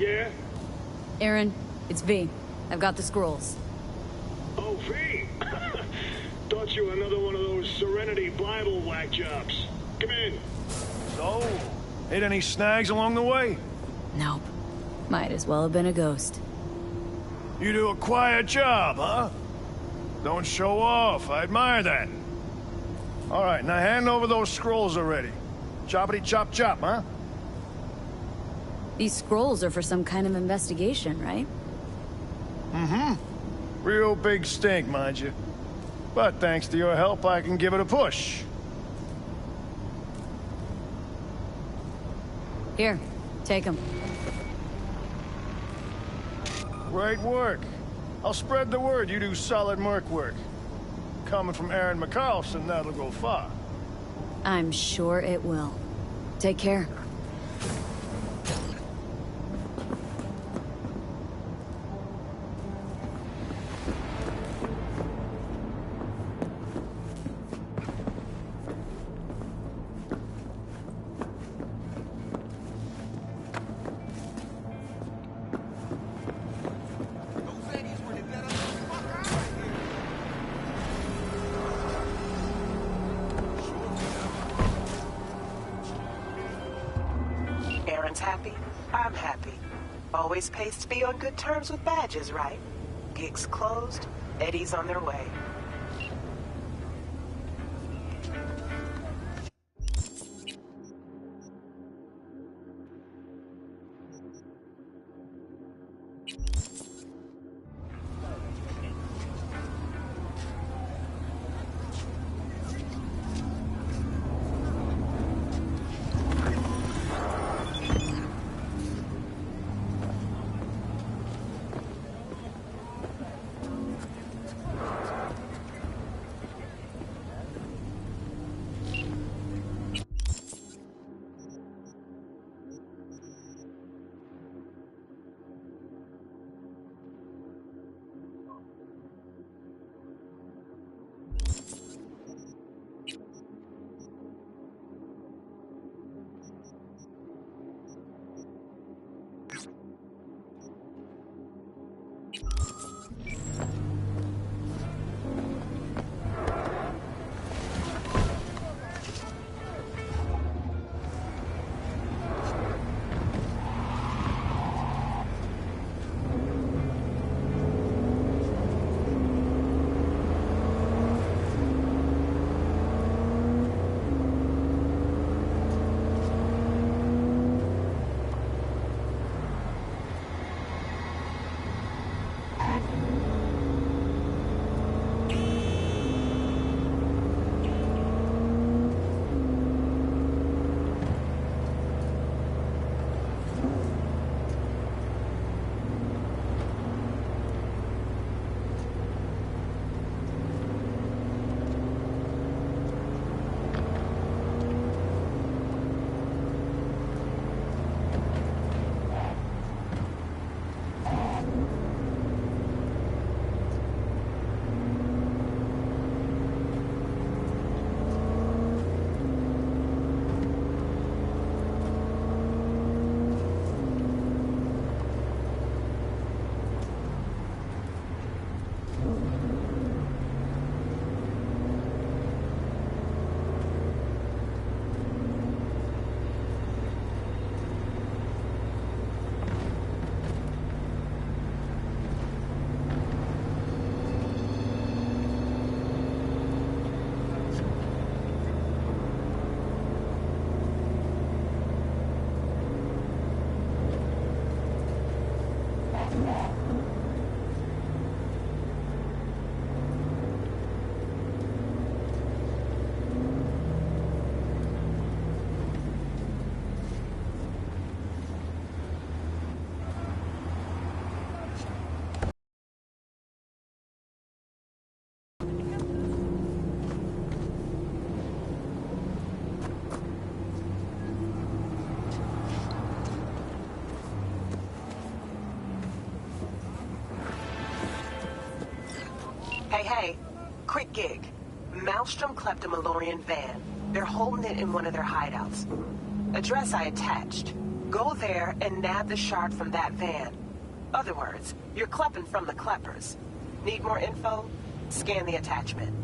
Yeah? Aaron, it's V. I've got the scrolls. Oh, V! Thought you were another one of those Serenity Bible whack jobs. Come in. So, hit any snags along the way? Nope. Might as well have been a ghost. You do a quiet job, huh? Don't show off. I admire that. All right, now hand over those scrolls already. Choppity chop chop, huh? These scrolls are for some kind of investigation, right? Mm-hmm. Real big stink, mind you. But thanks to your help, I can give it a push. Here, take them. Great work. I'll spread the word you do solid merc work. Coming from Aaron McCarlson, that'll go far. I'm sure it will. Take care. Happy? I'm happy. Always pays to be on good terms with badges, right? Gigs closed, Eddie's on their way. Hey, quick gig. Maelstrom clept a Malorian van. They're holding it in one of their hideouts. Address I attached. Go there and nab the shard from that van. Other words, you're klepping from the kleppers. Need more info? Scan the attachment.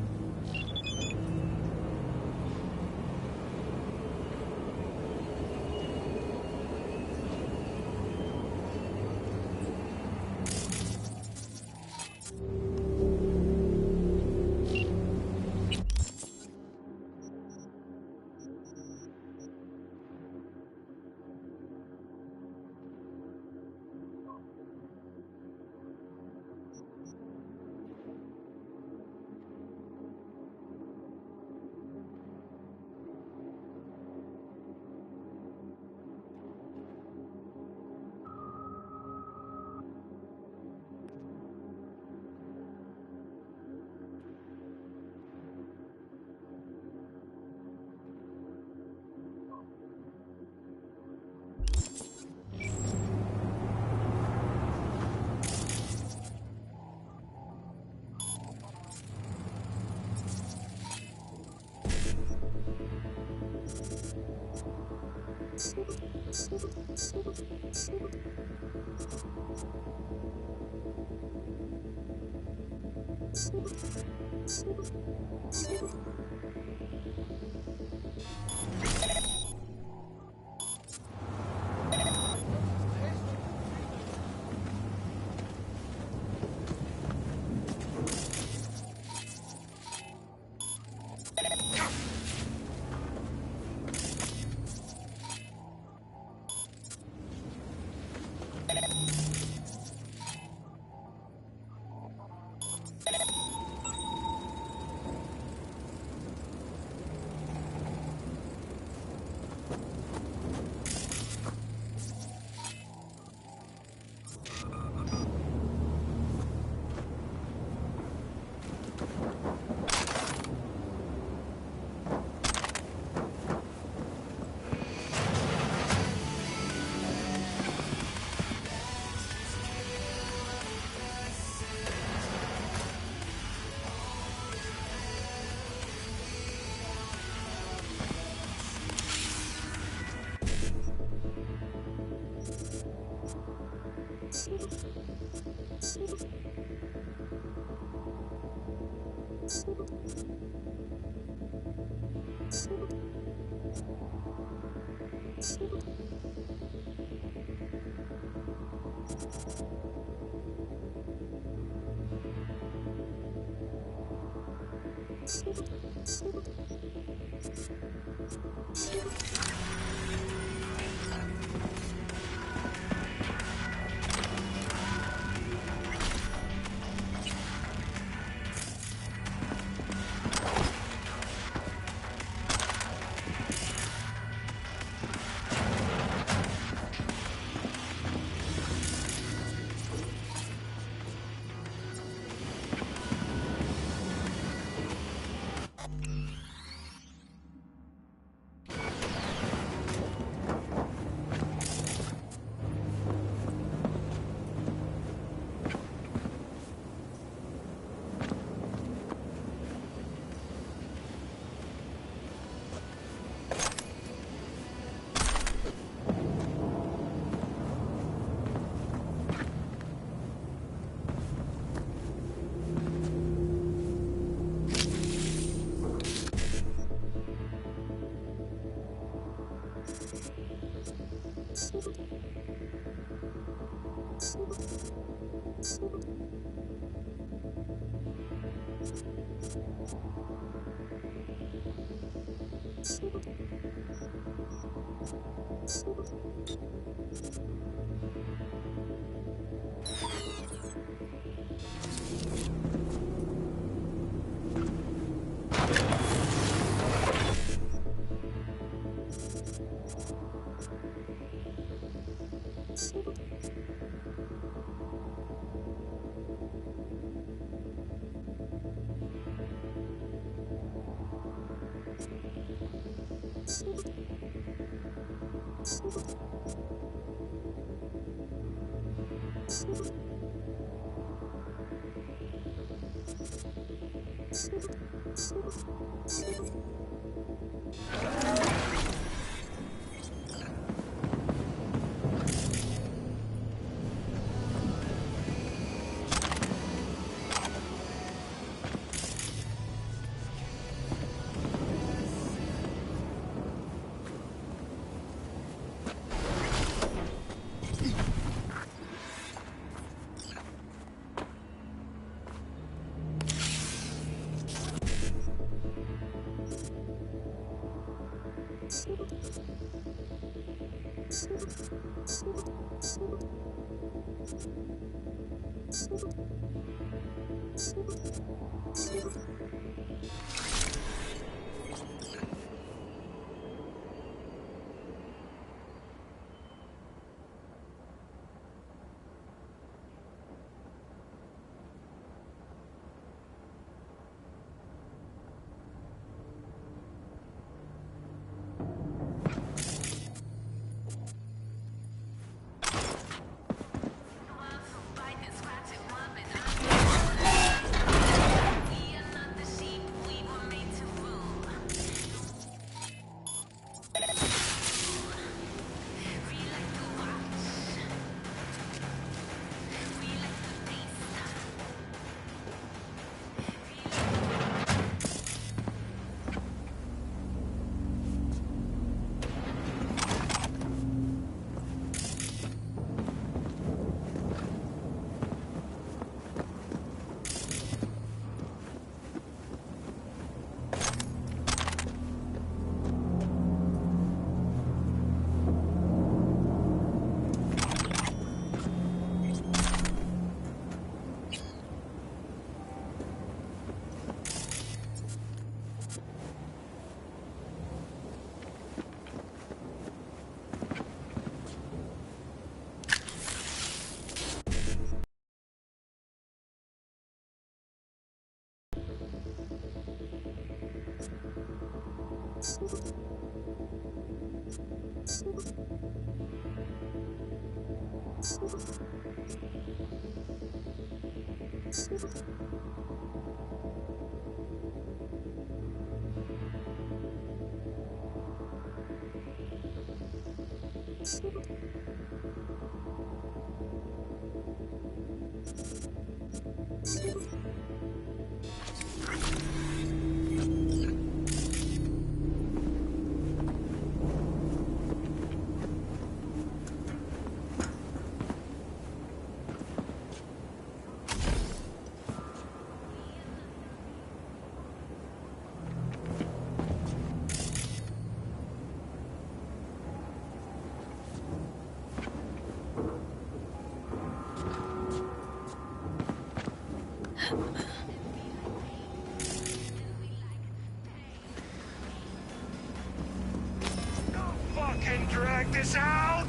Fucking drag this out!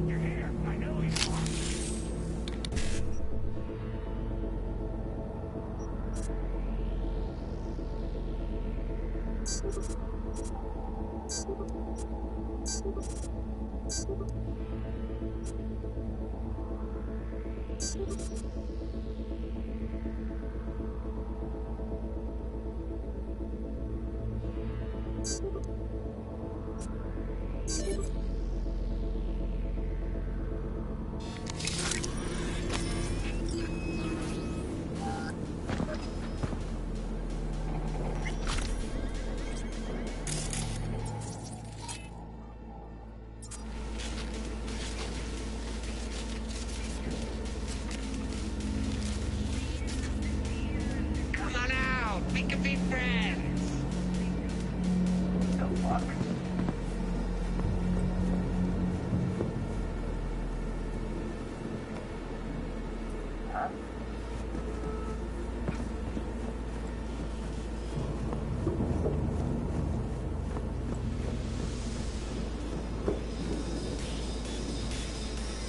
You're here. I know you are. Come on out. We can be friends. The fuck? Huh?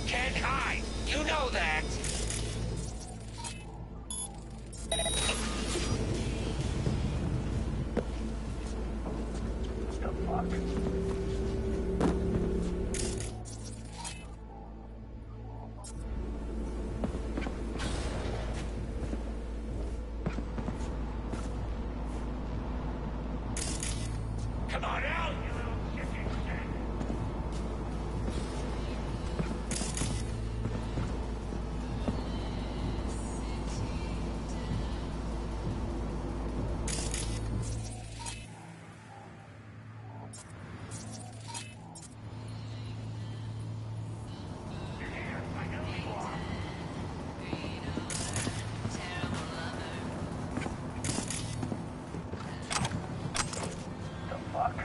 Can't hide. You know that. The fuck? Come on out, you little chicken shit. You're here. I know you are. The fuck?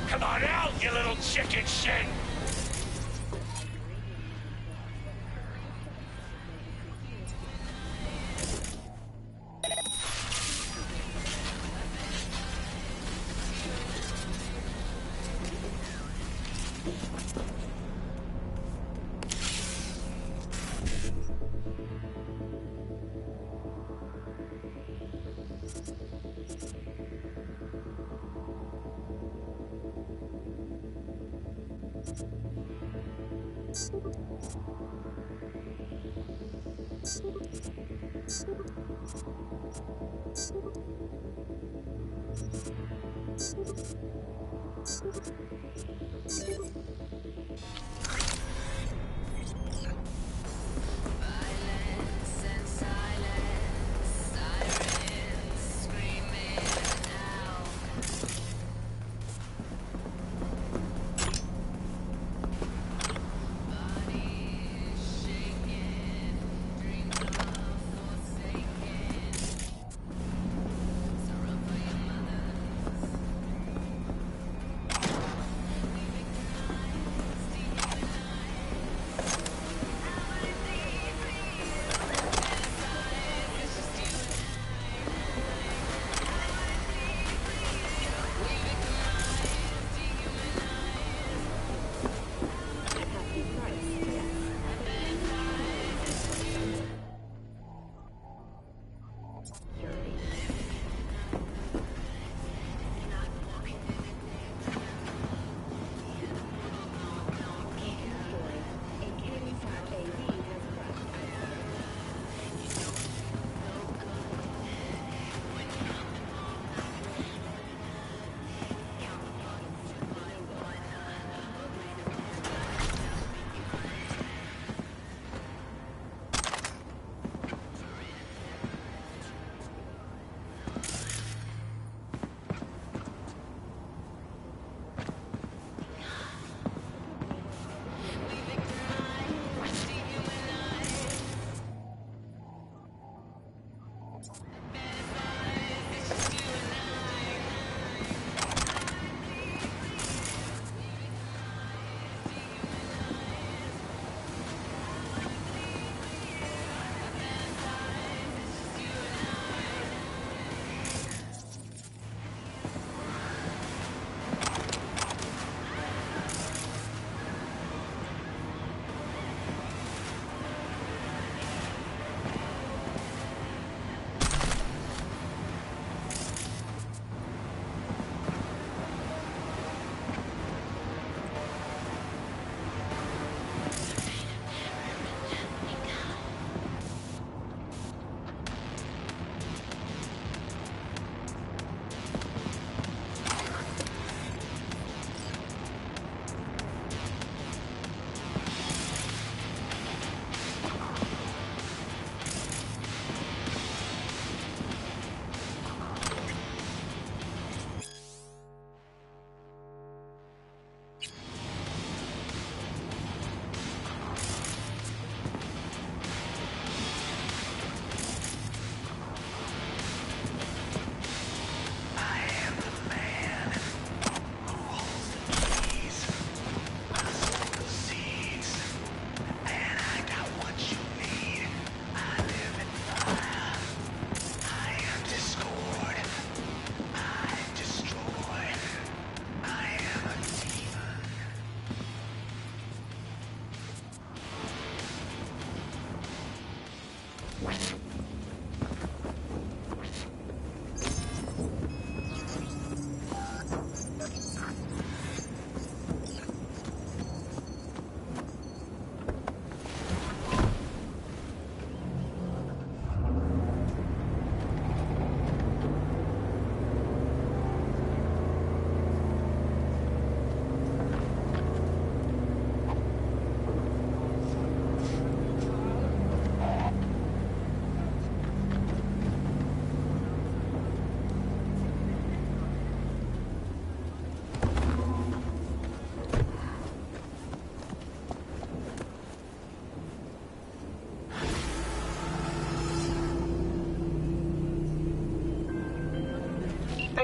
Come on out, you little chicken shit!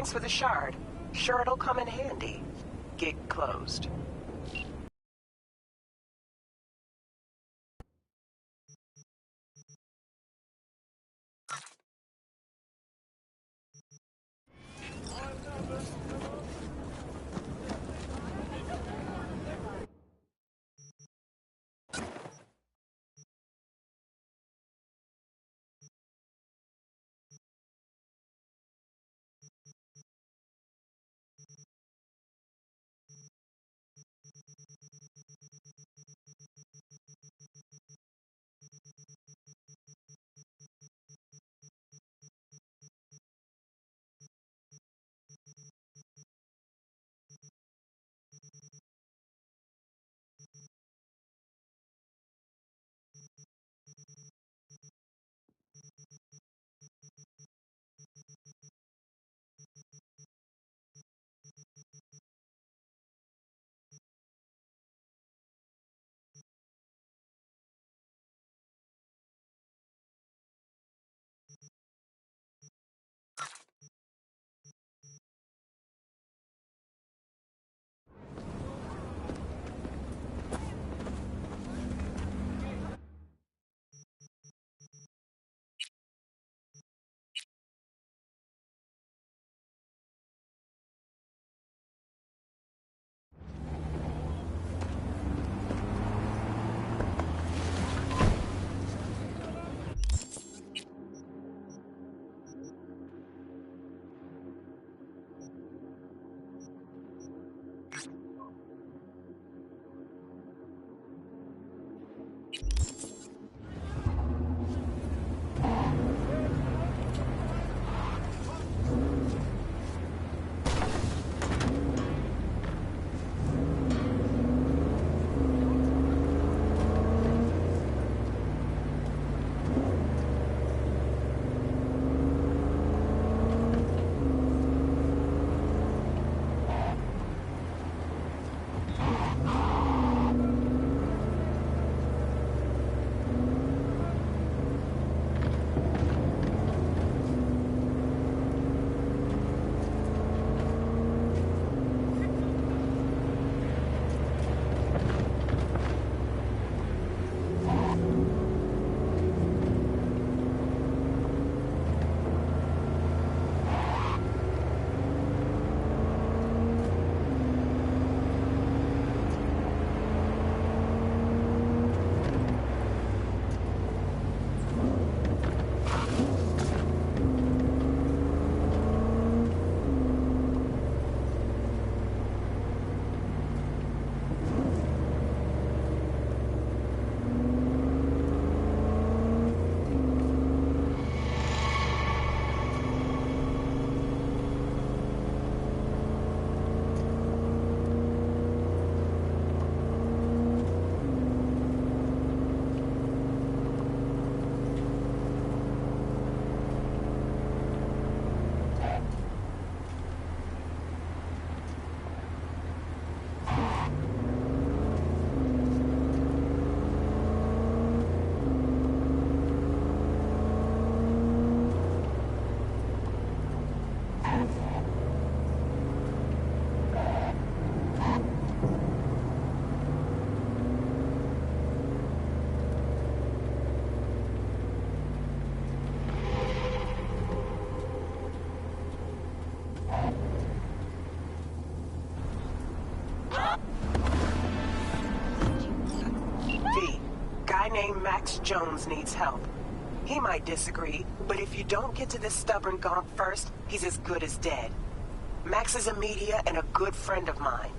Thanks for the shard. Sure it'll come in handy. Gig closed. Max Jones needs help. He might disagree, but if you don't get to this stubborn gonk first, he's as good as dead. Max is a media and a good friend of mine.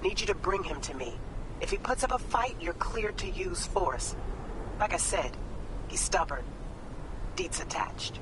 Need you to bring him to me. If he puts up a fight, you're cleared to use force. Like I said, he's stubborn. Deets attached.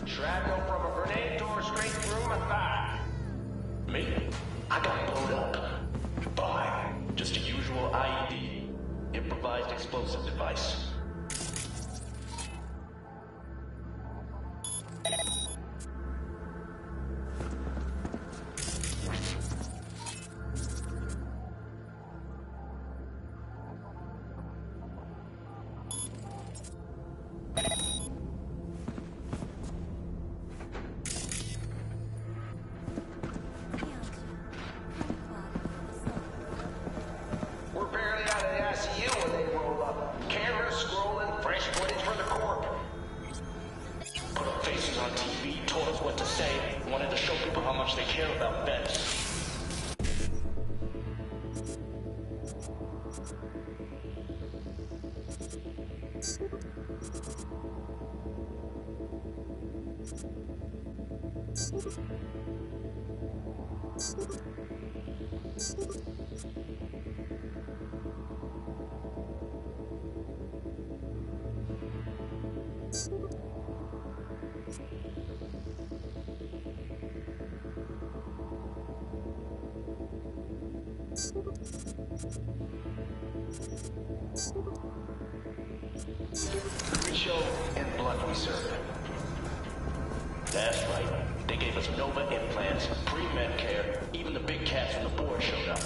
Shrapnel from a grenade tore straight through my thigh. Me? I got blown up. Fine. Just a usual IED. Improvised explosive device. We're barely out of the ICU when they roll up. Cameras scrolling, fresh footage for the corp. Put up faces on TV, told us what to say, wanted to show people how much they care about vets. We show in blood we serve. That's right. They gave us Nova implants, pre-med care, even the big cats from the board showed up.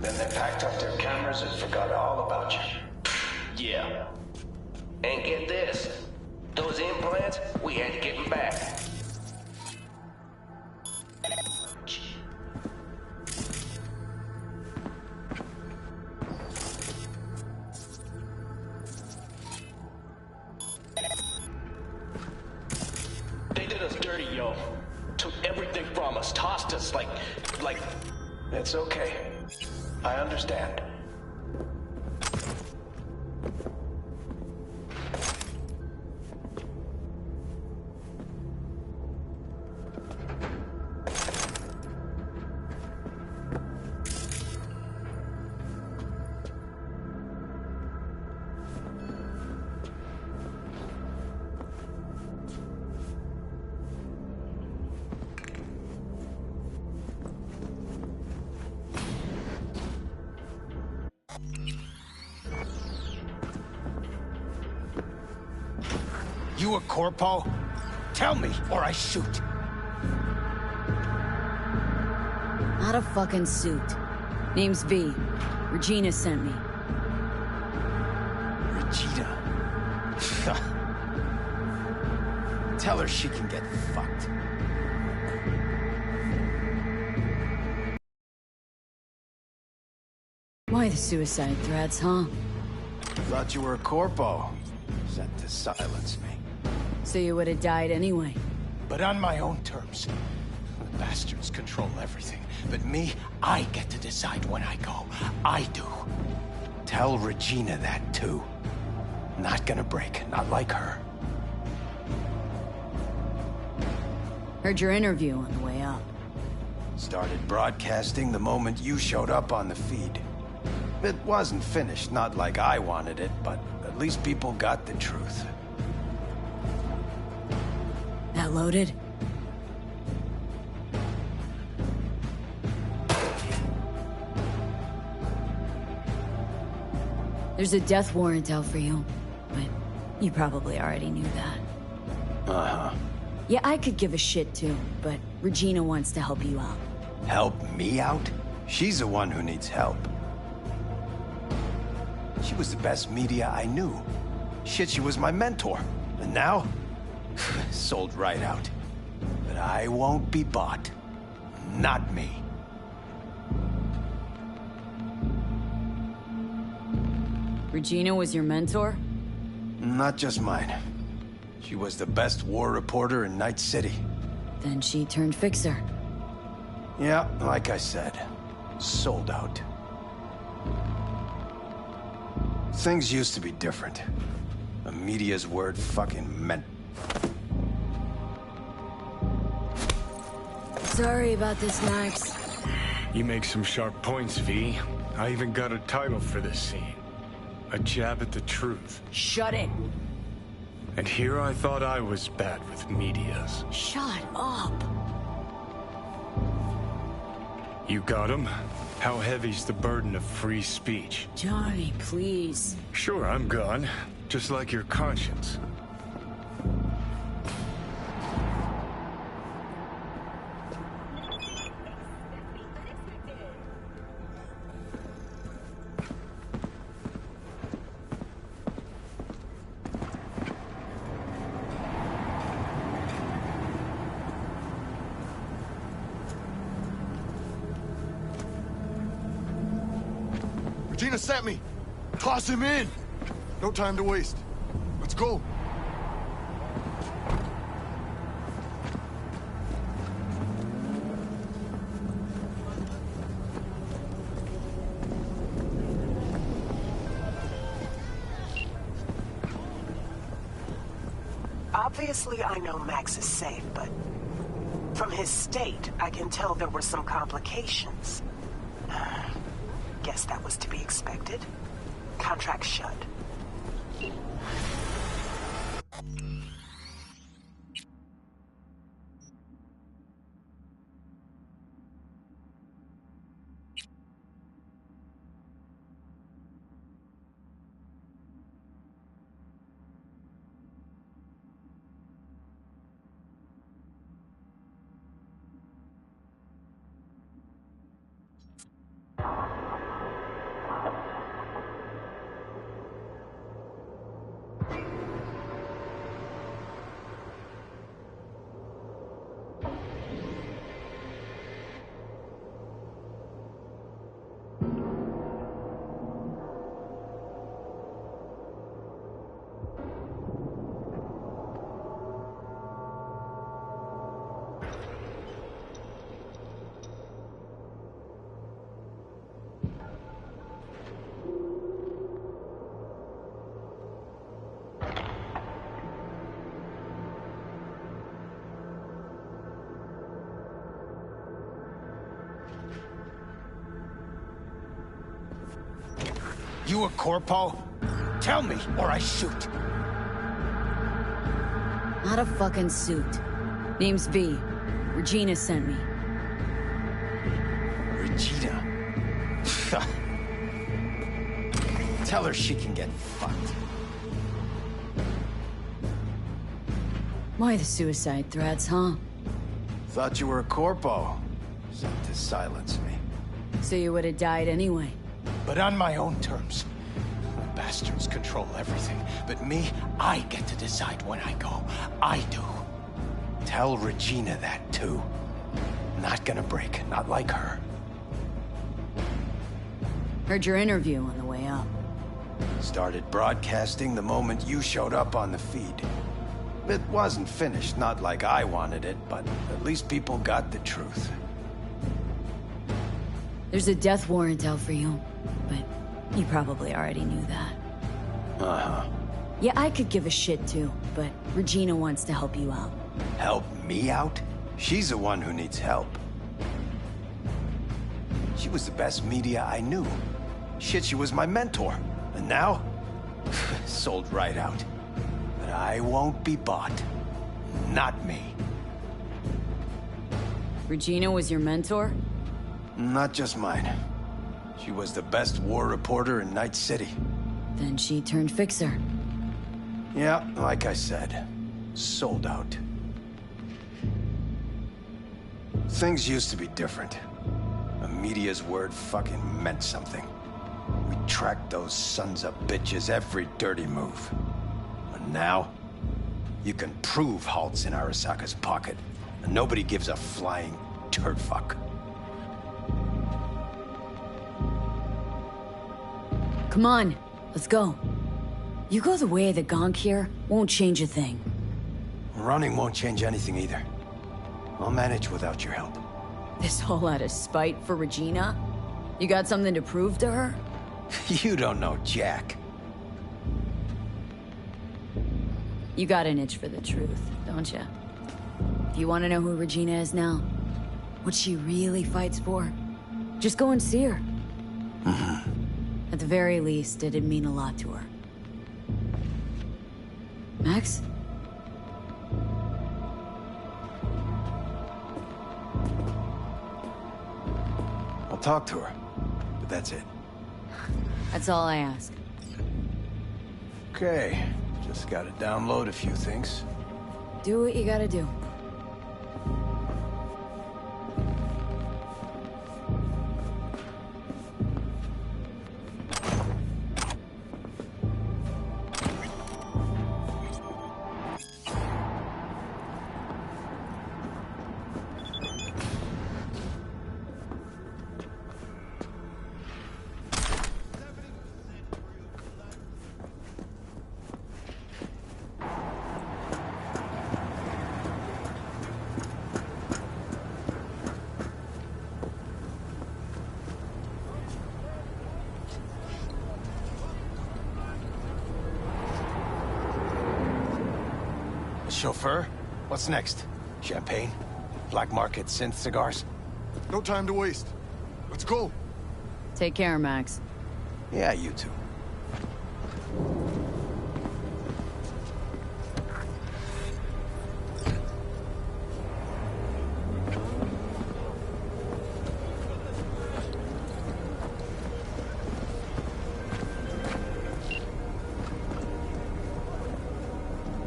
Then they packed up their cameras and forgot all about you. Yeah. And get this, those implants, we had to give them back. They did us dirty, yo. Took everything from us, tossed us like... It's okay. I understand. You a corpo? Tell me, or I shoot. Not a fucking suit. Name's V. Regina sent me. Regina. Tell her she can get fucked. Why the suicide threats, huh? Thought you were a corpo. Sent to silence me. So you would have died anyway. But on my own terms. The bastards control everything. But me, I get to decide when I go. I do. Tell Regina that, too. Not gonna break. Not like her. Heard your interview on the way up. Started broadcasting the moment you showed up on the feed. It wasn't finished, not like I wanted it, but at least people got the truth. That loaded? There's a death warrant out for you, but you probably already knew that. Uh-huh. Yeah, I could give a shit too, but Regina wants to help you out. Help me out? She's the one who needs help. She was the best media I knew. Shit, she was my mentor. And now? Sold right out. But I won't be bought. Not me. Regina was your mentor? Not just mine. She was the best war reporter in Night City. Then she turned fixer. Yeah, like I said. Sold out. Things used to be different. The media's word fucking meant... Sorry about this, Max. You make some sharp points, V. I even got a title for this scene. A jab at the truth. Shut it! And here I thought I was bad with medias. Shut up! You got him? How heavy's the burden of free speech? Johnny, please. Sure, I'm gone. Just like your conscience. Regina sent me. Toss him in. No time to waste. Let's go. Obviously, I know Max is safe, but from his state, I can tell there were some complications. Guess that was to be expected. Contract shut. You a corpo? Tell me, or I shoot. Not a fucking suit. Name's V. Regina sent me. Regina. Tell her she can get fucked. Why the suicide threats, huh? Thought you were a corpo. Sent to silence me. So you would have died anyway. But on my own terms. The bastards control everything. But me, I get to decide when I go. I do. Tell Regina that, too. Not gonna break, not like her. Heard your interview on the way up. Started broadcasting the moment you showed up on the feed. It wasn't finished, not like I wanted it, but at least people got the truth. There's a death warrant out for you, but you probably already knew that. Uh-huh. Yeah, I could give a shit too, but Regina wants to help you out. Help me out? She's the one who needs help. She was the best media I knew. Shit, she was my mentor. And now? Sold right out. But I won't be bought. Not me. Regina was your mentor? Not just mine. She was the best war reporter in Night City. Then she turned fixer. Yeah, like I said. Sold out. Things used to be different. The media's word fucking meant something. We tracked those sons of bitches every dirty move. And now, you can prove Halt's in Arasaka's pocket, and nobody gives a flying turd fuck. Come on, let's go. You go the way of the gonk here, won't change a thing. Running won't change anything either. I'll manage without your help. This all out of spite for Regina? You got something to prove to her? You don't know Jack. You got an itch for the truth, don't you? If you want to know who Regina is now, what she really fights for, just go and see her. At the very least, it'd mean a lot to her. Max? I'll talk to her, but that's it. That's all I ask. Okay, just gotta download a few things. Do what you gotta do. Chauffeur? What's next? Champagne? Black market synth cigars? No time to waste. Let's go. Take care, Max. Yeah, you too.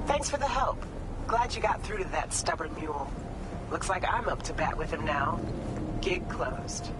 Thanks for the help. Glad you got through to that stubborn mule. Looks like I'm up to bat with him now. Gig closed.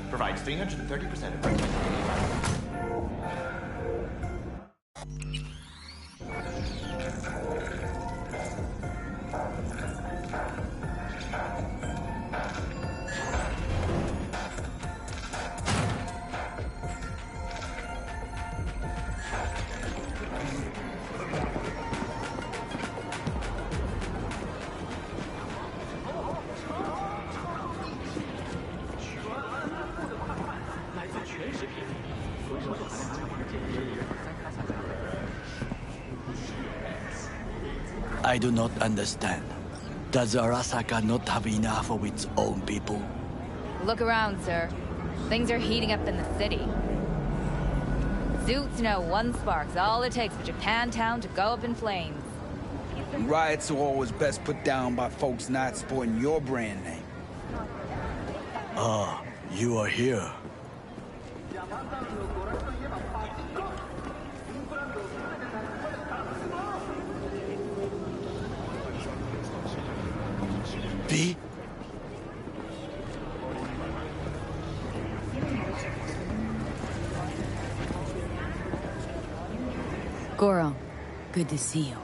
Provides 330% of breakfast. I do not understand. Does Arasaka not have enough of its own people? Look around, sir. Things are heating up in the city. Suits know one spark's all it takes for Japantown to go up in flames. Riots are always best put down by folks not sporting your brand name. Ah, you are here. V? Goro, good to see you.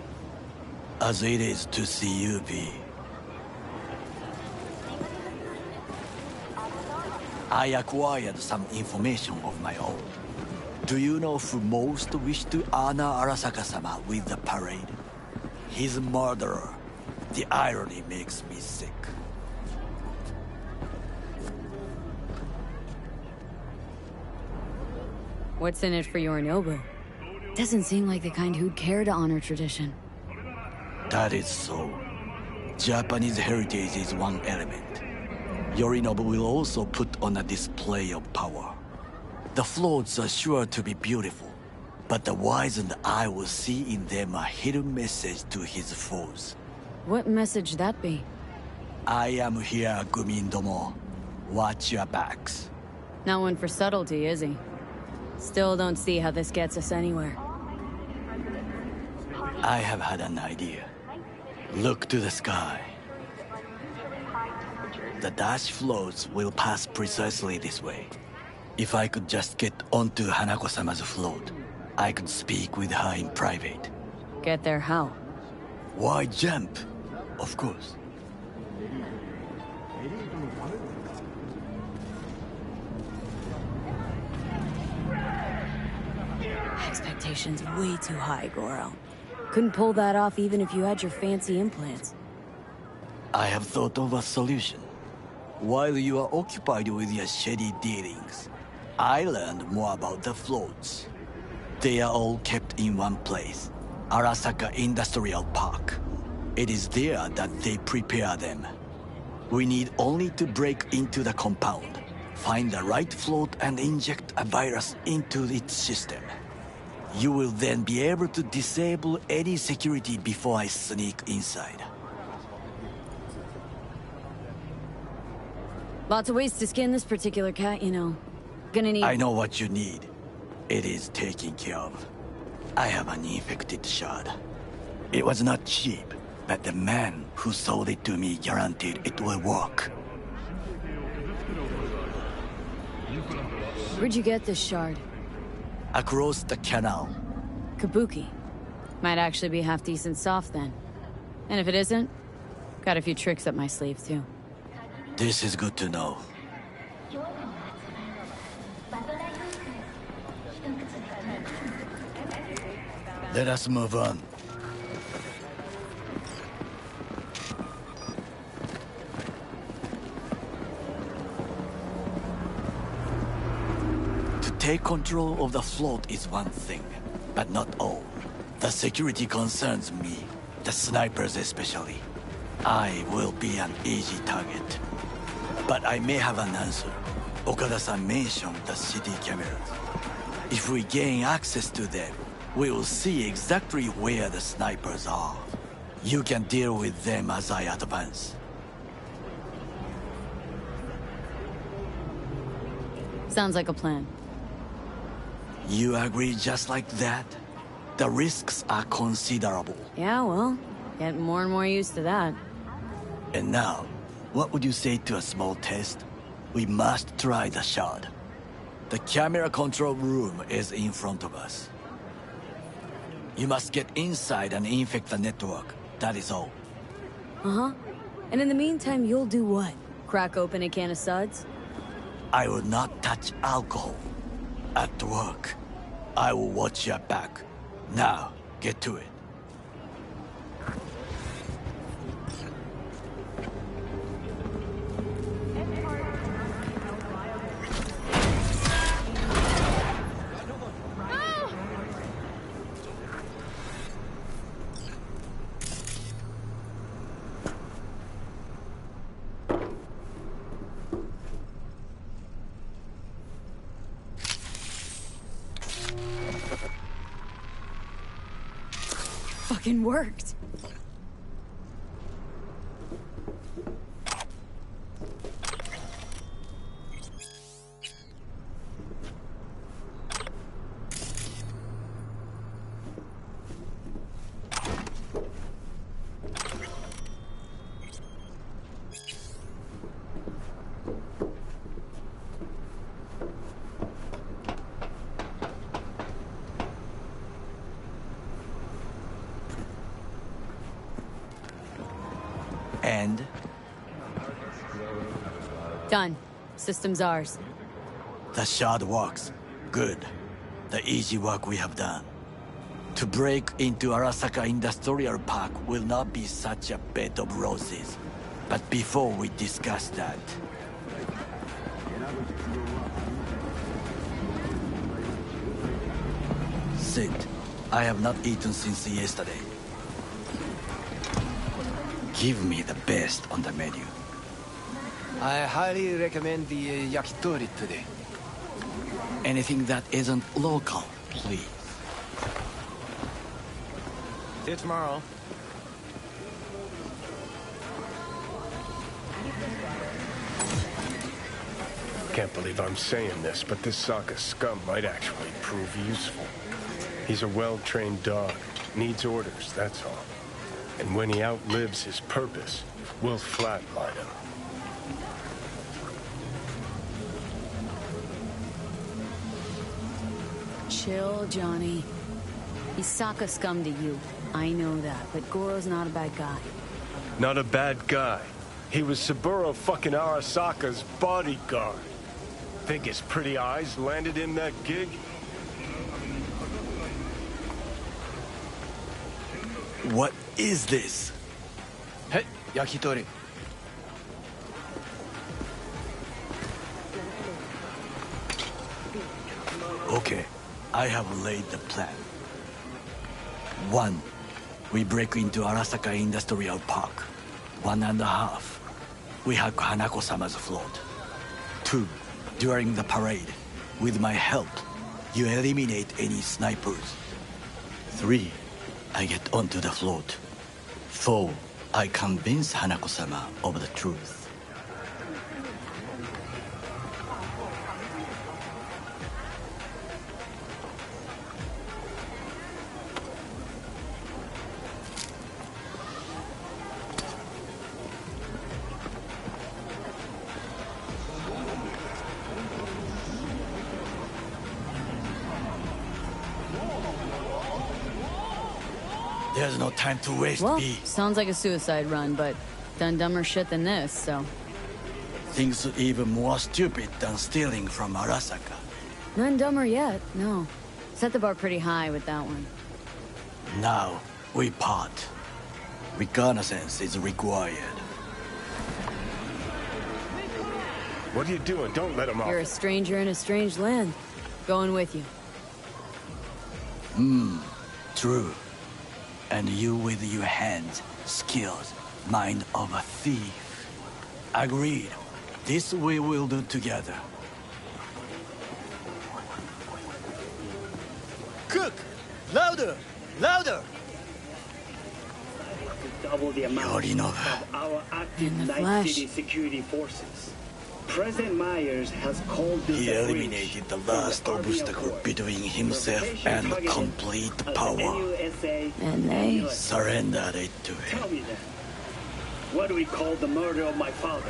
As it is to see you, V. I acquired some information of my own. Do you know who most wished to honor Arasaka-sama with the parade? His murderer. The irony makes me sick. What's in it for Yorinobu? Doesn't seem like the kind who'd care to honor tradition. That is so. Japanese heritage is one element. Yorinobu will also put on a display of power. The floats are sure to be beautiful, but the wizened eye will see in them a hidden message to his foes. What message that be? I am here, Gumindomo. Watch your backs. Not one for subtlety, is he? Still don't see how this gets us anywhere. I have had an idea. Look to the sky. The dash floats will pass precisely this way. If I could just get onto Hanako-sama's float, I could speak with her in private. Get there how? Why jump? Of course. Expectations way too high, Goro. Couldn't pull that off even if you had your fancy implants. I have thought of a solution. While you are occupied with your shady dealings, I learned more about the floats. They are all kept in one place, Arasaka Industrial Park. It is there that they prepare them. We need only to break into the compound, find the right float and inject a virus into its system. You will then be able to disable any security before I sneak inside. Lots of ways to skin this particular cat, you know. Gonna need... I know what you need. It is taken care of. I have an infected shard. It was not cheap, but the man who sold it to me guaranteed it will work. Where'd you get this shard? Across the canal. Kabuki. Might actually be half decent soft then. And if it isn't, got a few tricks up my sleeve too. This is good to know. Let us move on. To take control of the float is one thing, but not all. The security concerns me, the snipers especially. I will be an easy target. But I may have an answer. Okada-san mentioned the city cameras. If we gain access to them, we will see exactly where the snipers are. You can deal with them as I advance. Sounds like a plan. You agree just like that? The risks are considerable. Yeah, well, getting more and more used to that. And now, what would you say to a small test? We must try the shard. The camera control room is in front of us. You must get inside and infect the network. That is all. Uh-huh. And in the meantime, you'll do what? Crack open a can of suds? I will not touch alcohol. At work, I will watch your back. Now, get to it. fucking worked. And? Done. System's ours. The shard works. Good. The easy work we have done. To break into Arasaka Industrial Park will not be such a bed of roses. But before we discuss that... Sit. I have not eaten since yesterday. Give me the best on the menu. I highly recommend the yakitori today. Anything that isn't local, please. See you tomorrow. Can't believe I'm saying this, but this Sokka scum might actually prove useful. He's a well-trained dog. Needs orders, that's all. And when he outlives his purpose, we'll flatline him. Chill, Johnny. He's Sokka scum to you. I know that, but Goro's not a bad guy. Not a bad guy. He was Saburo fucking Arasaka's bodyguard. Think his pretty eyes landed in that gig? What is this? Hey, yakitori. Okay, I have laid the plan. 1. We break into Arasaka Industrial Park. 1.5. We hack Hanako-sama's float. 2. During the parade, with my help, you eliminate any snipers. 3. I get onto the float. 4. I convince Hanako-sama of the truth. There's no time to waste, Well, B. sounds like a suicide run, but done dumber shit than this, so... Things even more stupid than stealing from Arasaka. None dumber yet, no. Set the bar pretty high with that one. Now, we part. Reconnaissance is required. What are you doing? Don't let him off. You're a stranger in a strange land. Going with you. True. And you with your hands, skills, mind of a thief. Agreed. This we will do together. Cook! Louder! Louder! Double the amount Yorinobu. of our active In the Night flesh. City security forces. President Myers has called this He a breach eliminated the from last Army obstacle Accord. between himself Provocation and targeted complete as the power. NUSA And they military. Surrendered it to Tell him. me then, what do we call the murder of my father?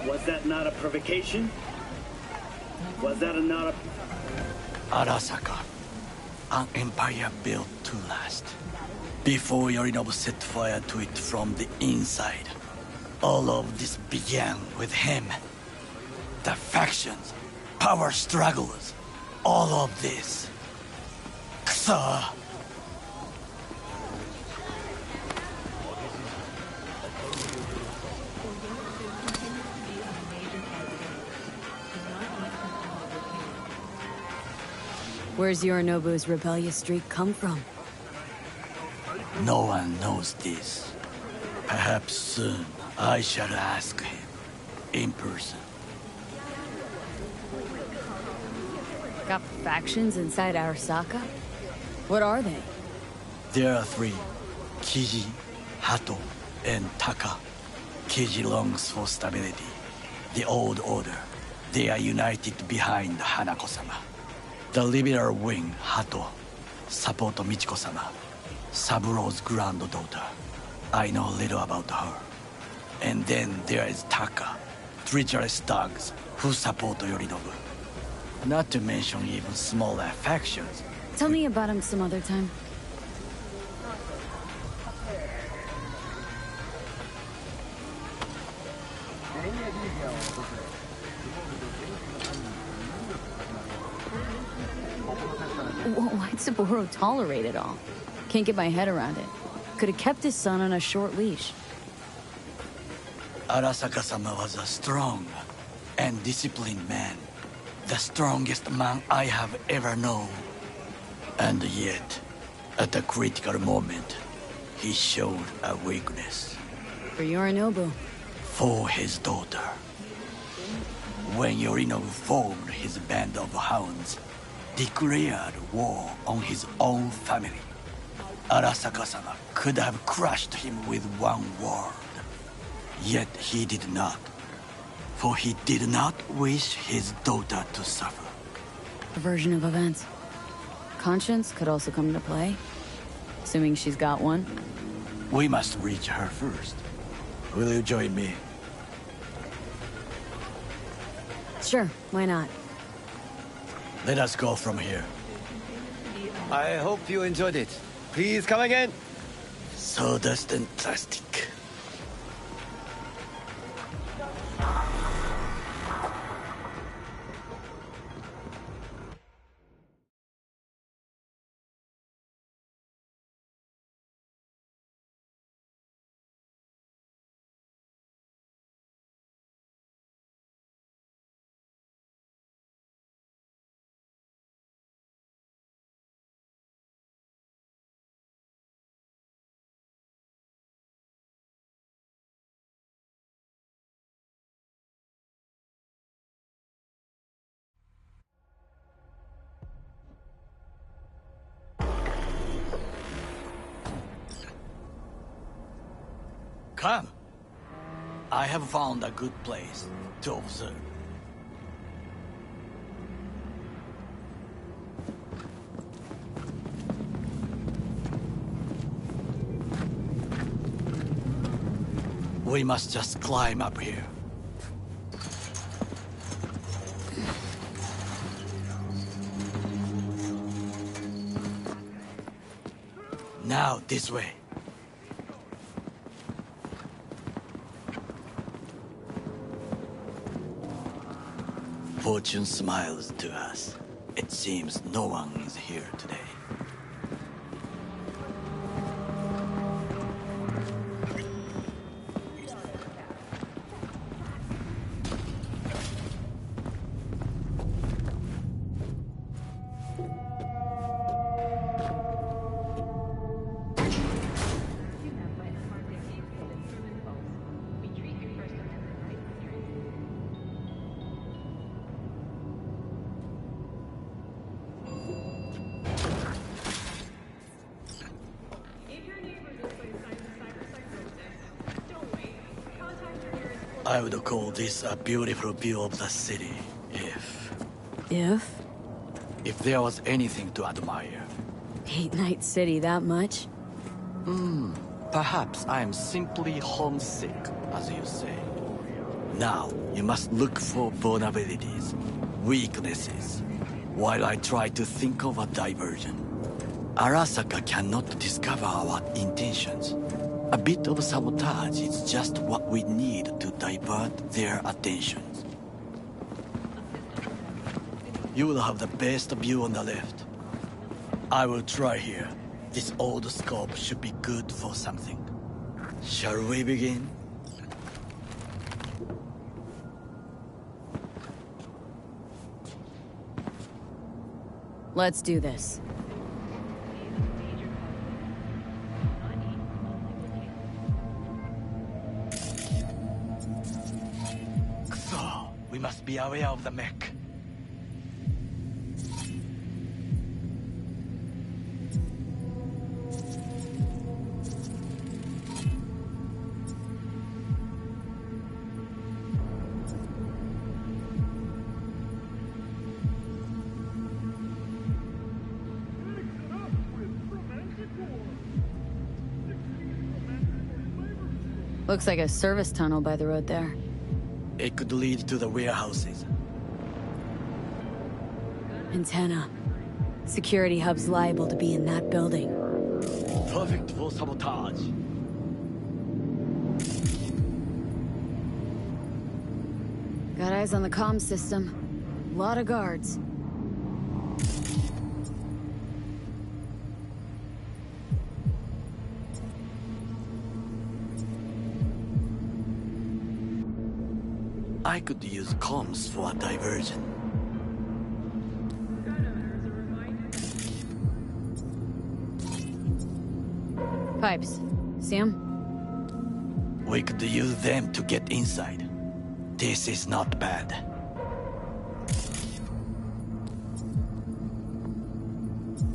Was that not a provocation? Was that not a... Arasaka. An empire built to last. Before Yorinobu set fire to it from the inside. All of this began with him. The factions, power struggles, all of this. Ksa! Where's Yorinobu's rebellious streak come from? No one knows this. Perhaps soon I shall ask him in person. Got factions inside Arasaka? What are they? There are 3. Kiji, Hato, and Taka. Kiji longs for stability. The old order. They are united behind Hanako-sama. The liberal wing, Hato, support Michiko-sama, Saburo's granddaughter. I know little about her. And then there is Taka, treacherous dogs who support Yorinobu. Not to mention even smaller factions. Tell me about him some other time. Why'd Saburo tolerate it all? Can't get my head around it. Could have kept his son on a short leash. Arasaka-sama was a strong and disciplined man. The strongest man I have ever known. And yet, at a critical moment, he showed a weakness. For Yorinobu. For his daughter. When Yorinobu formed his band of hounds, declared war on his own family, Arasaka-sama could have crushed him with one word. Yet he did not. For he did not wish his daughter to suffer. A version of events. Conscience could also come into play. Assuming she's got one. We must reach her first. Will you join me? Sure, why not? Let us go from here. I hope you enjoyed it. Please come again. Sawdust and plastic. Come. I have found a good place to observe. We must just climb up here. Now, this way. Fortune smiles to us. It seems no one is here today. I would call this a beautiful view of the city, if... If there was anything to admire. Hate Night City that much? Perhaps I'm simply homesick, as you say. Now, you must look for vulnerabilities, weaknesses, while I try to think of a diversion. Arasaka cannot discover our intentions. A bit of sabotage is just what we need to divert their attentions. You will have the best view on the left. I will try here. This old scope should be good for something. Shall we begin? Let's do this. We must be aware of the mech. Looks like a service tunnel by the road there. It could lead to the warehouses. Antenna. Security hub's liable to be in that building. Perfect for sabotage. Got eyes on the comm system. Lot of guards. I could use comms for a diversion. Pipes. See 'em? We could use them to get inside. This is not bad.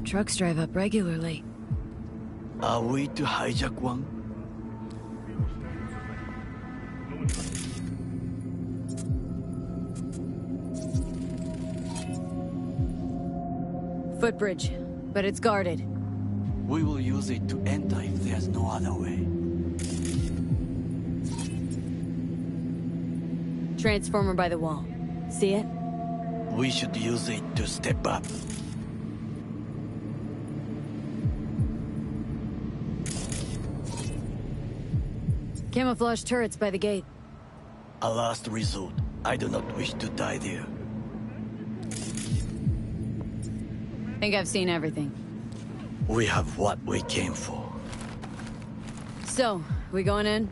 Trucks drive up regularly. Are we to hijack one? Footbridge, but it's guarded. We will use it to enter if there's no other way. Transformer by the wall. See it? We should use it to step up. Camouflage turrets by the gate. A last resort. I do not wish to die there. Think I've seen everything. We have what we came for. So, we going in?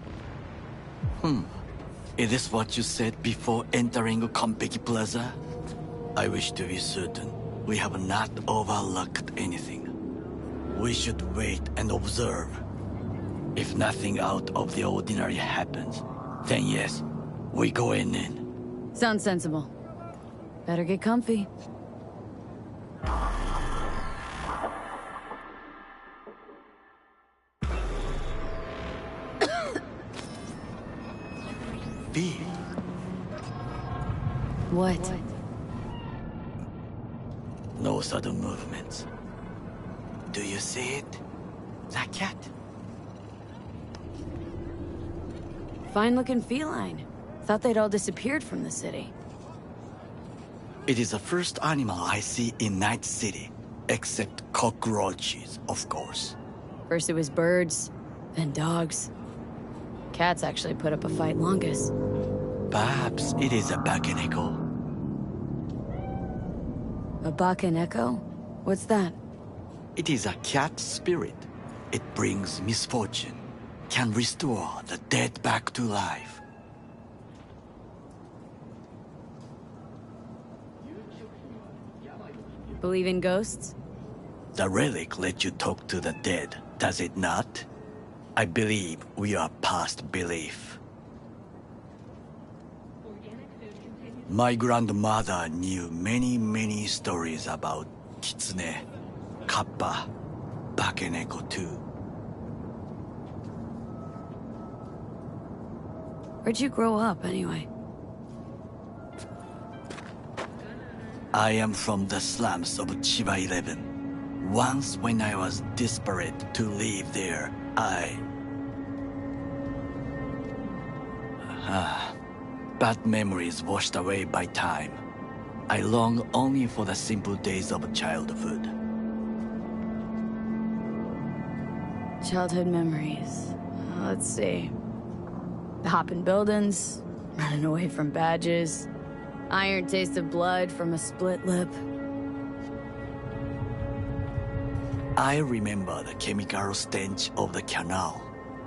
Is this what you said before entering Konpeki Plaza? I wish to be certain we have not overlooked anything. We should wait and observe. If nothing out of the ordinary happens, then yes, we go in. Sounds sensible. Better get comfy. B. What? No sudden movements. Do you see it? That cat? Fine-looking feline. Thought they'd all disappeared from the city. It is the first animal I see in Night City. Except cockroaches, of course. First it was birds, then dogs. Cats actually put up a fight longest. Perhaps it is a Bakeneko. A Bakeneko? What's that? It is a cat spirit. It brings misfortune. Can restore the dead back to life. Believe in ghosts? The relic lets you talk to the dead, does it not? I believe we are past belief. My grandmother knew many stories about Kitsune, Kappa, Bakeneko too. Where'd you grow up, anyway? I am from the slums of Chiba 11. Once when I was desperate to live there, bad memories washed away by time. I long only for the simple days of childhood. Childhood memories. Let's see. Hopping buildings, running away from badges, iron taste of blood from a split lip. I remember the chemical stench of the canal,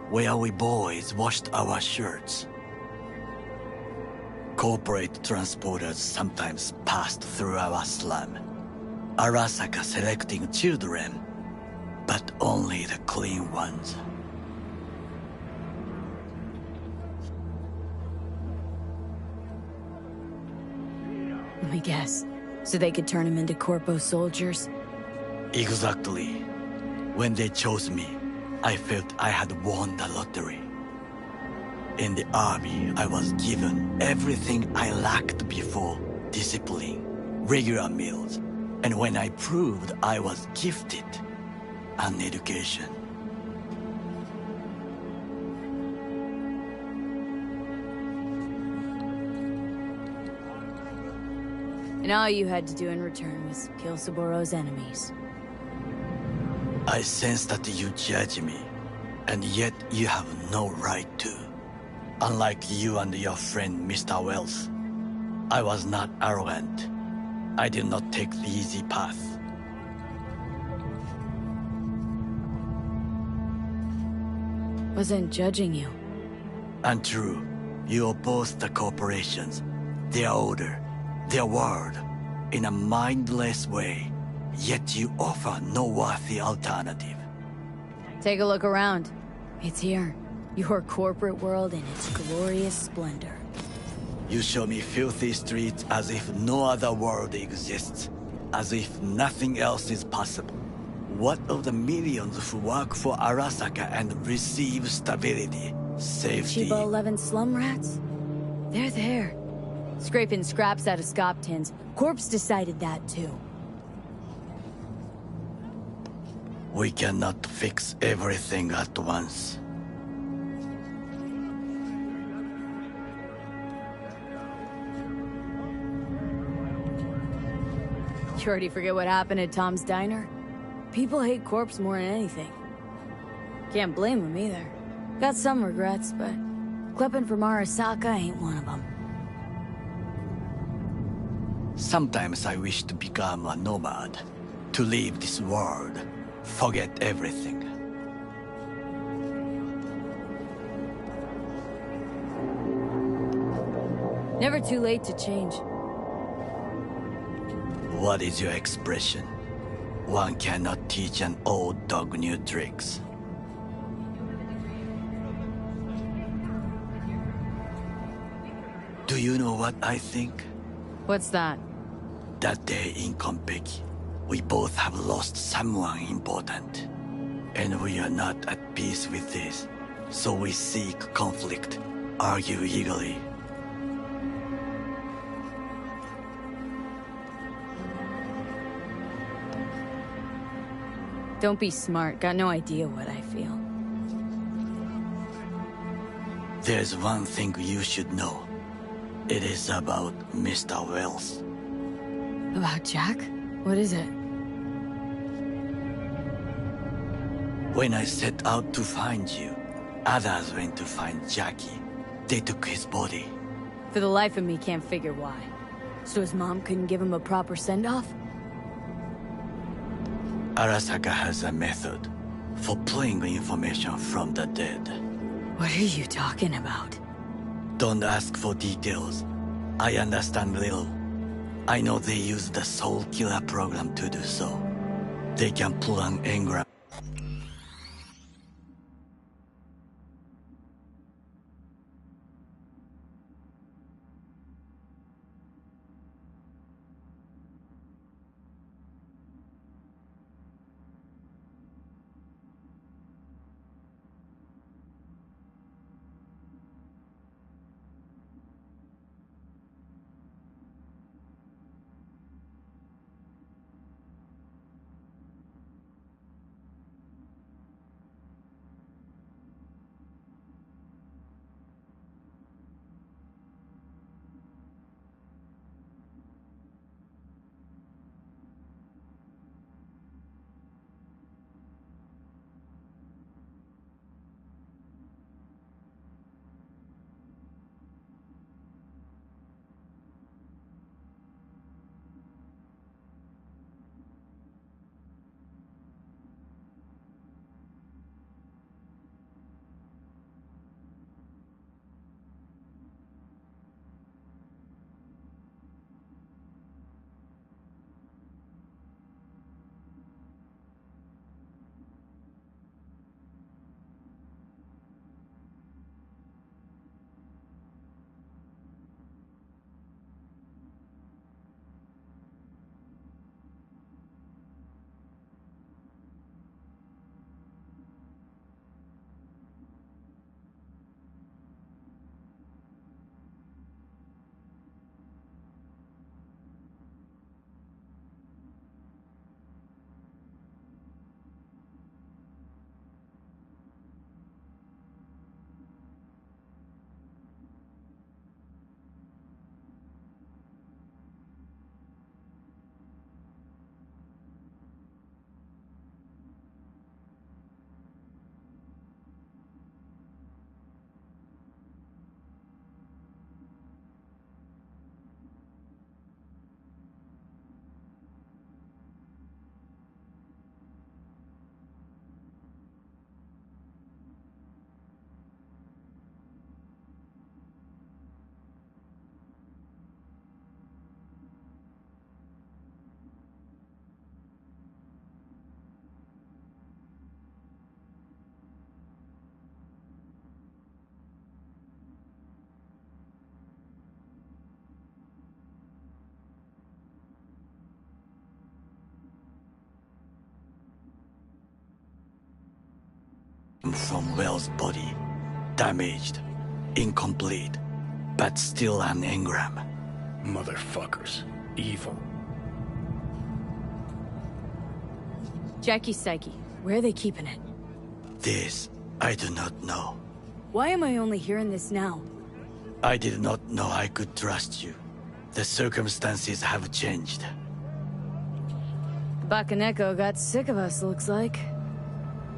where we boys washed our shirts. Corporate transporters sometimes passed through our slum, Arasaka selecting children, but only the clean ones. Let me guess. So they could turn him into corpo soldiers? Exactly. When they chose me, I felt I had won the lottery. In the army, I was given everything I lacked before: discipline, regular meals, and when I proved I was gifted, an education. And all you had to do in return was kill Saboro's enemies. I sense that you judge me, and yet you have no right to. Unlike you and your friend Mr. Wells, I was not arrogant. I did not take the easy path. Wasn't judging you. Untrue. You oppose the corporations, their order, their word, in a mindless way, yet you offer no worthy alternative. Take a look around. It's here. Your corporate world in its glorious splendor. You show me filthy streets as if no other world exists, as if nothing else is possible. What of the millions who work for Arasaka and receive stability, safety? Chiba 11 slum rats? They're there. Scraping scraps out of scop tins. Corpse decided that too. We cannot fix everything at once. You already forget what happened at Tom's Diner? People hate Corpse more than anything. Can't blame them either. Got some regrets, but clipping from Arasaka ain't one of them. Sometimes I wish to become a nomad, to leave this world, forget everything. Never too late to change. What is your expression? One cannot teach an old dog new tricks. Do you know what I think? What's that? That day in Konpeki, we both have lost someone important. And we are not at peace with this. So we seek conflict, argue eagerly. Don't be smart. Got no idea what I feel. There's one thing you should know. It is about Mr. Wells. About Jack? What is it? When I set out to find you, others went to find Jackie. They took his body. For the life of me, can't figure why. So his mom couldn't give him a proper send-off? Arasaka has a method for pulling information from the dead. What are you talking about? Don't ask for details. I understand little. I know they use the Soul Killer program to do so. They can pull an engram. from Well's body. Damaged, incomplete, but still an engram. Motherfuckers. Evil. Jackie's psyche. Where are they keeping it? This, I do not know. Why am I only hearing this now? I did not know I could trust you. The circumstances have changed. Bakaneko got sick of us, looks like.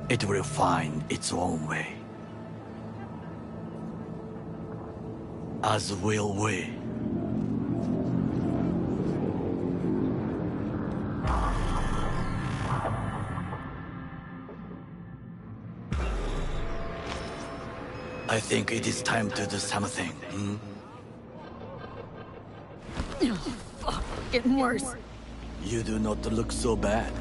It will find its own way. As will we. I think it is time to do something, hmm? Oh, fuck, getting worse. You do not look so bad.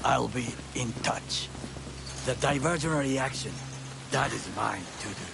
I'll be in touch. The divergent reaction, that is mine to do.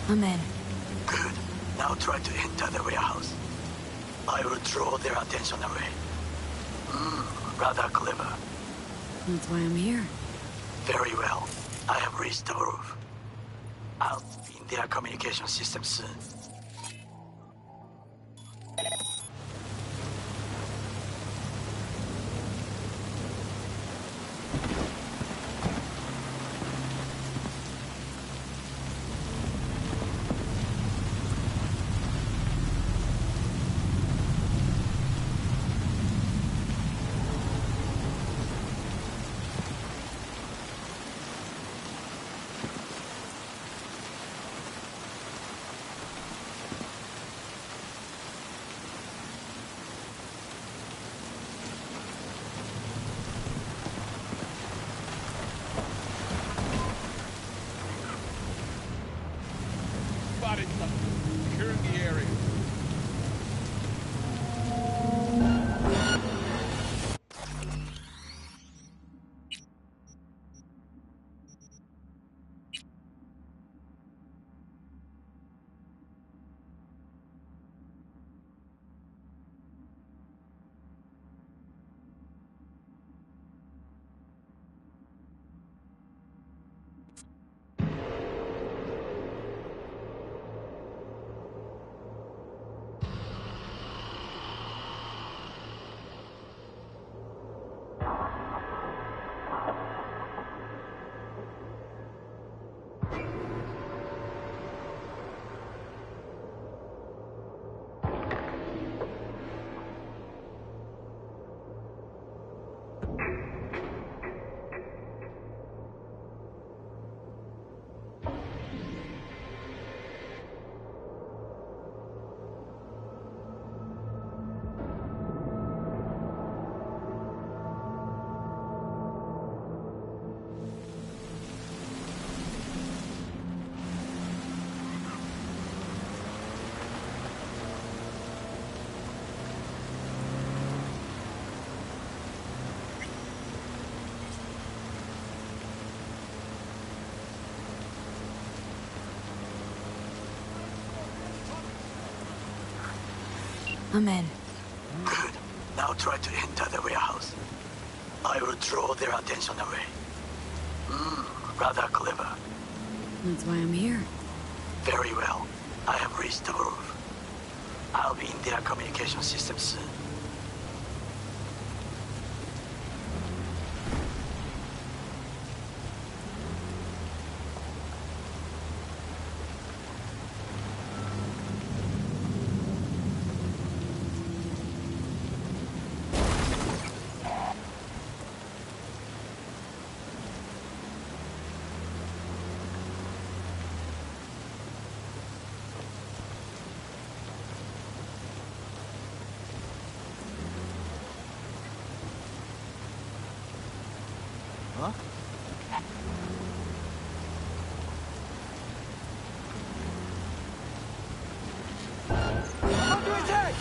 I'm in. Good. Now try to enter the warehouse. I will draw their attention away. Rather clever. That's why I'm here. Very well. I have reached the roof. I'll be in their communication system soon. Spotted something. Securing the area. I'm in. Good. Now try to enter the warehouse. I will draw their attention away. Rather clever. That's why I'm here. Very well. I have reached the roof. I'll be in their communication system soon. Huh? Under attack!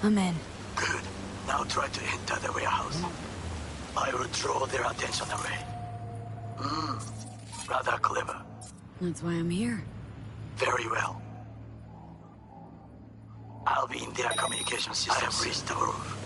I'm in. Good. Now try to enter the warehouse. I will draw their attention away. Rather clever. That's why I'm here. Very well. I'll be in their communication system. I have reached the roof.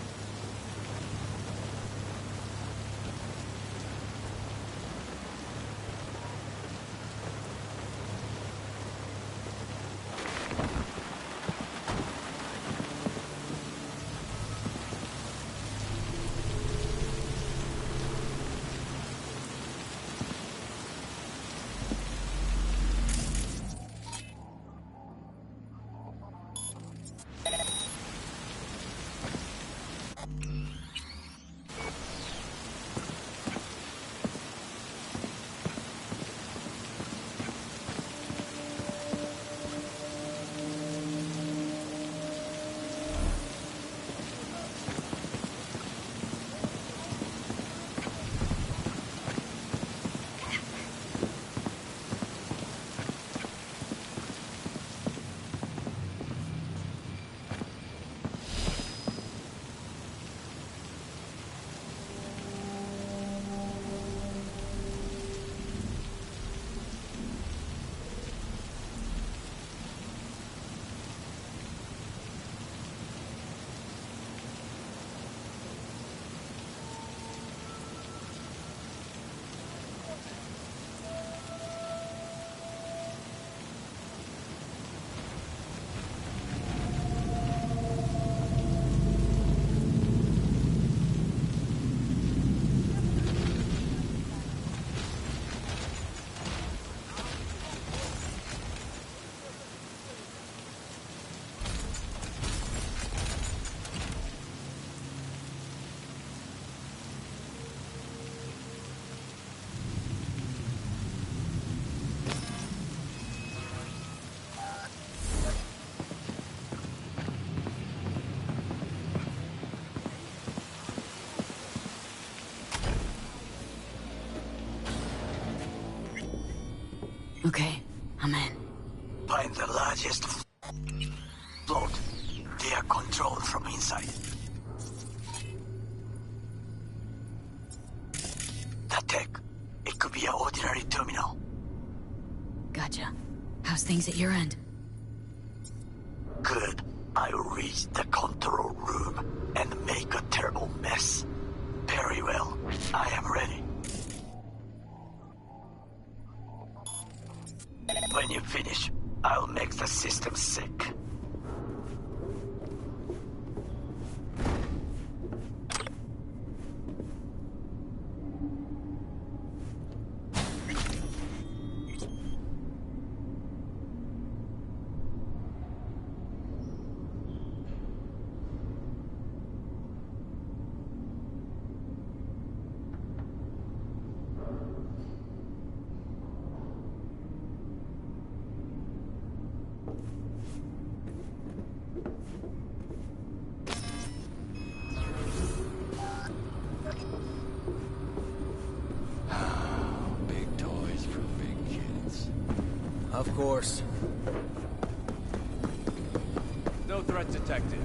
Okay, I'm in. Find the largest float. They are controlled from inside. The tech. It could be an ordinary terminal. Gotcha. How's things at your end? Good. I'll reach the control room and make a terrible mess. Very well. I am ready. When you finish, I'll make the system sick. Big toys for big kids. Of course. No threat detected.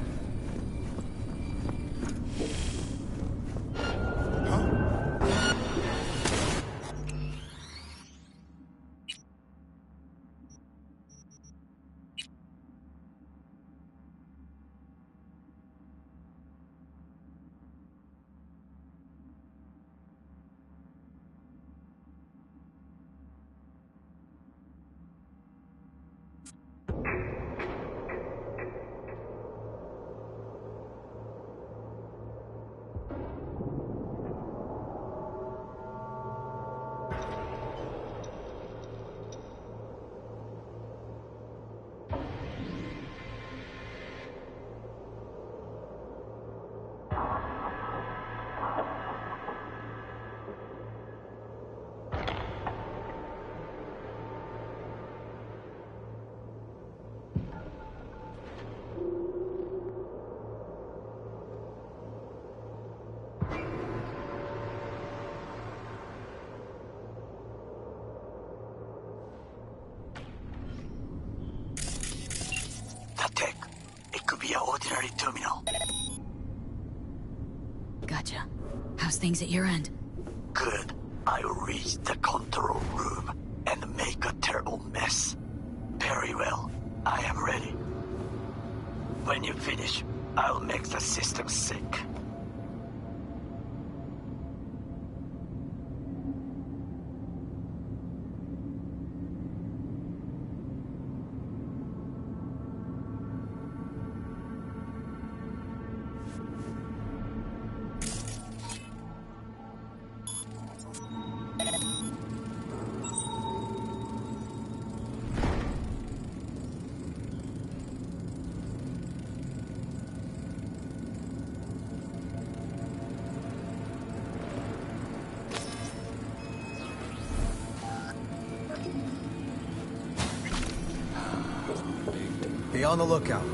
The tech. It could be an ordinary terminal. Gotcha. How's things at your end? Good. I reached the control room and make a terrible mess. Very well. I am ready. When you finish, I'll make the system sick. Be on the lookout.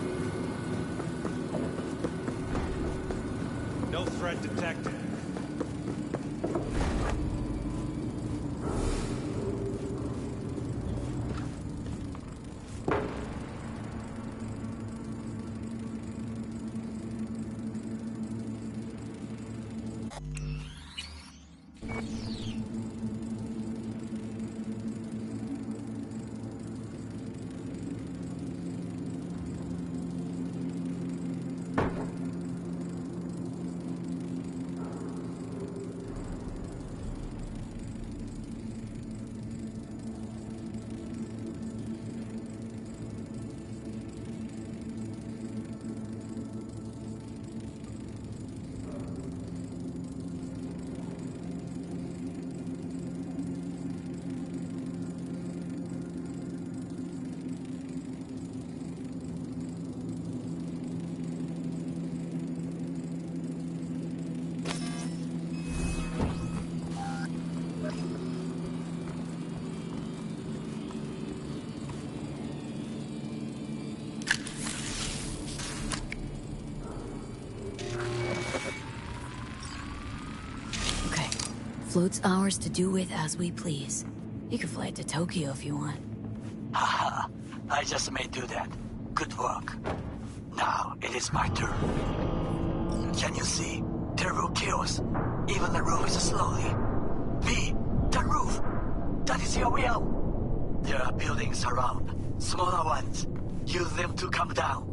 No threat detected. Float's ours to do with as we please. You can fly it to Tokyo if you want. Haha, I just may do that. Good work. Now it is my turn. Can you see? Terrible chaos. Even the roof is slowly. V, the roof! That is your way out! There are buildings around. Smaller ones. Use them to come down.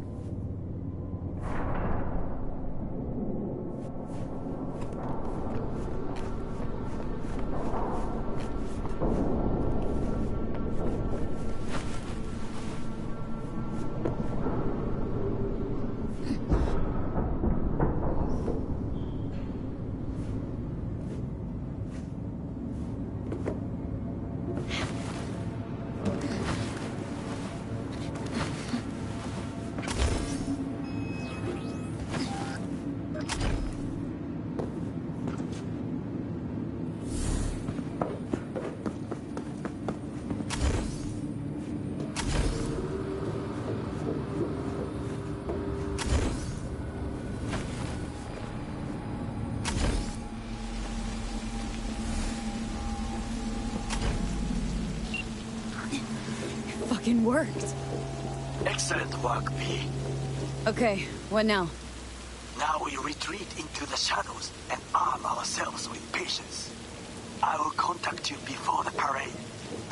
Fucking worked. Excellent work, V. Okay, what now? Now we retreat into the shadows and arm ourselves with patience. I will contact you before the parade.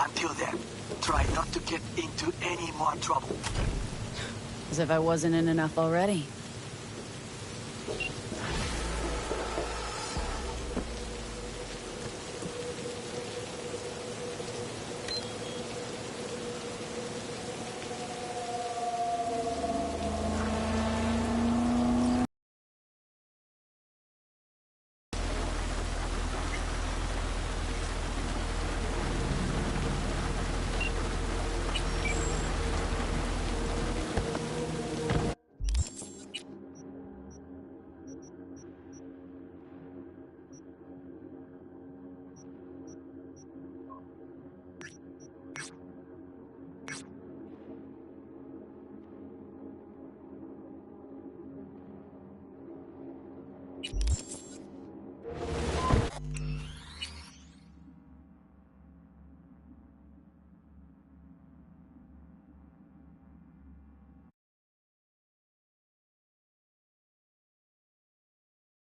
Until then, try not to get into any more trouble. As if I wasn't in enough already.